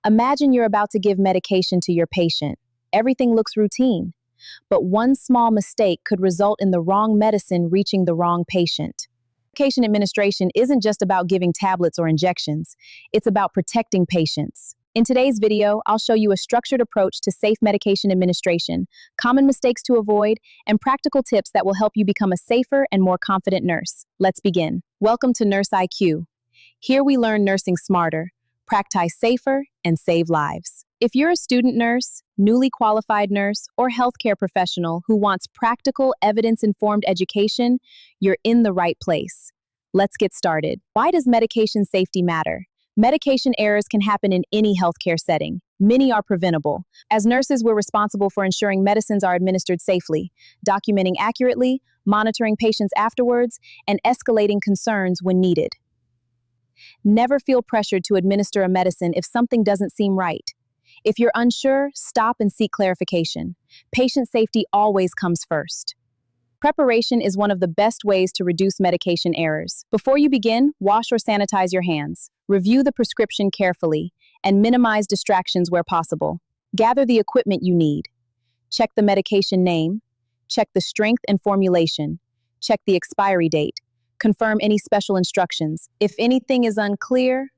Imagine you're about to give medication to your patient. Everything looks routine, but one small mistake could result in the wrong medicine reaching the wrong patient. Medication administration isn't just about giving tablets or injections, it's about protecting patients. In today's video, I'll show you a structured approach to safe medication administration, common mistakes to avoid, and practical tips that will help you become a safer and more confident nurse. Let's begin. Welcome to Nurse IQ. Here we learn nursing smarter, practice safer, and save lives. If you're a student nurse, newly qualified nurse, or healthcare professional who wants practical, evidence-informed education, you're in the right place. Let's get started. Why does medication safety matter? Medication errors can happen in any healthcare setting. Many are preventable. As nurses, we're responsible for ensuring medicines are administered safely, documenting accurately, monitoring patients afterwards, and escalating concerns when needed. Never feel pressured to administer a medicine if something doesn't seem right. If you're unsure, stop and seek clarification. Patient safety always comes first. Preparation is one of the best ways to reduce medication errors. Before you begin, wash or sanitize your hands. Review the prescription carefully, and minimize distractions where possible. Gather the equipment you need. Check the medication name. Check the strength and formulation. Check the expiry date. Confirm any special instructions. If anything is unclear,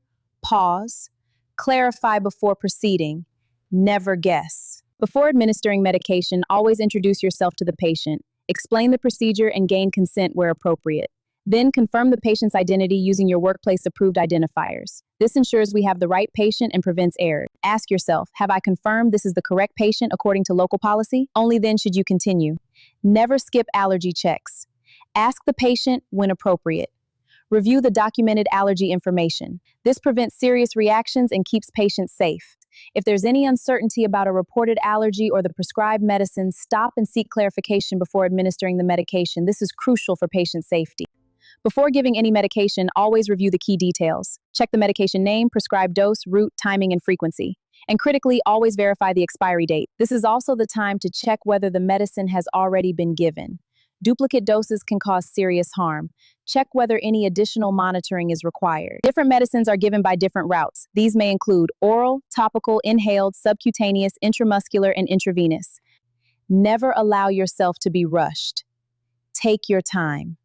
pause. Clarify before proceeding. Never guess. Before administering medication, always introduce yourself to the patient. Explain the procedure and gain consent where appropriate. Then confirm the patient's identity using your workplace-approved identifiers. This ensures we have the right patient and prevents errors. Ask yourself, have I confirmed this is the correct patient according to local policy? Only then should you continue. Never skip allergy checks. Ask the patient when appropriate. Review the documented allergy information. This prevents serious reactions and keeps patients safe. If there's any uncertainty about a reported allergy or the prescribed medicine, stop and seek clarification before administering the medication. This is crucial for patient safety. Before giving any medication, always review the key details. Check the medication name, prescribed dose, route, timing, and frequency. And critically, always verify the expiry date. This is also the time to check whether the medicine has already been given. Duplicate doses can cause serious harm. Check whether any additional monitoring is required. Different medicines are given by different routes. These may include oral, topical, inhaled, subcutaneous, intramuscular, and intravenous. Never allow yourself to be rushed. Take your time.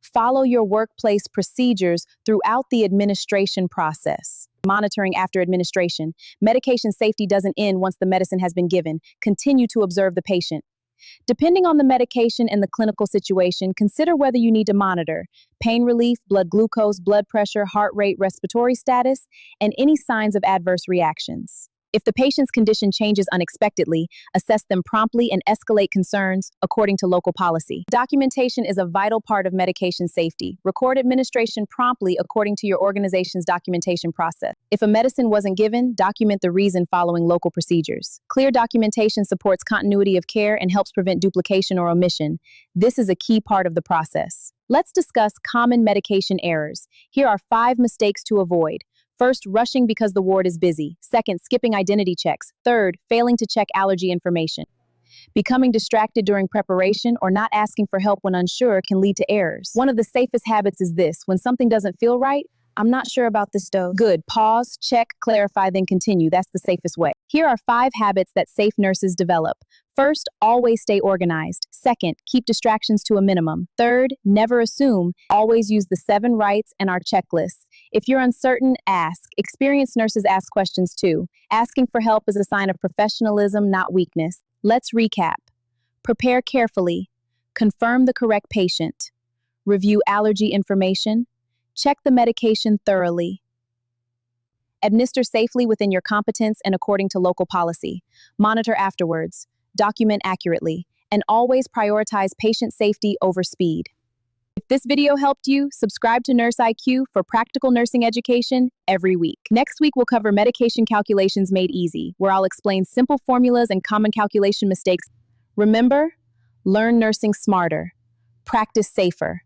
Follow your workplace procedures throughout the administration process. Monitoring after administration. Medication safety doesn't end once the medicine has been given. Continue to observe the patient. Depending on the medication and the clinical situation, consider whether you need to monitor pain relief, blood glucose, blood pressure, heart rate, respiratory status, and any signs of adverse reactions. If the patient's condition changes unexpectedly, assess them promptly and escalate concerns according to local policy. Documentation is a vital part of medication safety. Record administration promptly according to your organization's documentation process. If a medicine wasn't given, document the reason following local procedures. Clear documentation supports continuity of care and helps prevent duplication or omission. This is a key part of the process. Let's discuss common medication errors. Here are 5 mistakes to avoid. First, rushing because the ward is busy. Second, skipping identity checks. Third, failing to check allergy information. Becoming distracted during preparation or not asking for help when unsure can lead to errors. One of the safest habits is this: when something doesn't feel right, I'm not sure about this dose. Good. Pause, check, clarify, then continue. That's the safest way. Here are 5 habits that safe nurses develop. First, always stay organized. Second, keep distractions to a minimum. Third, never assume. Always use the 7 rights and our checklists. If you're uncertain, ask. Experienced nurses ask questions too. Asking for help is a sign of professionalism, not weakness. Let's recap. Prepare carefully. Confirm the correct patient. Review allergy information. Check the medication thoroughly. Administer safely within your competence and according to local policy. Monitor afterwards. Document accurately. And always prioritize patient safety over speed. If this video helped you, subscribe to Nurse IQ for practical nursing education every week. Next week, we'll cover medication calculations made easy, where I'll explain simple formulas and common calculation mistakes. Remember, learn nursing smarter, practice safer,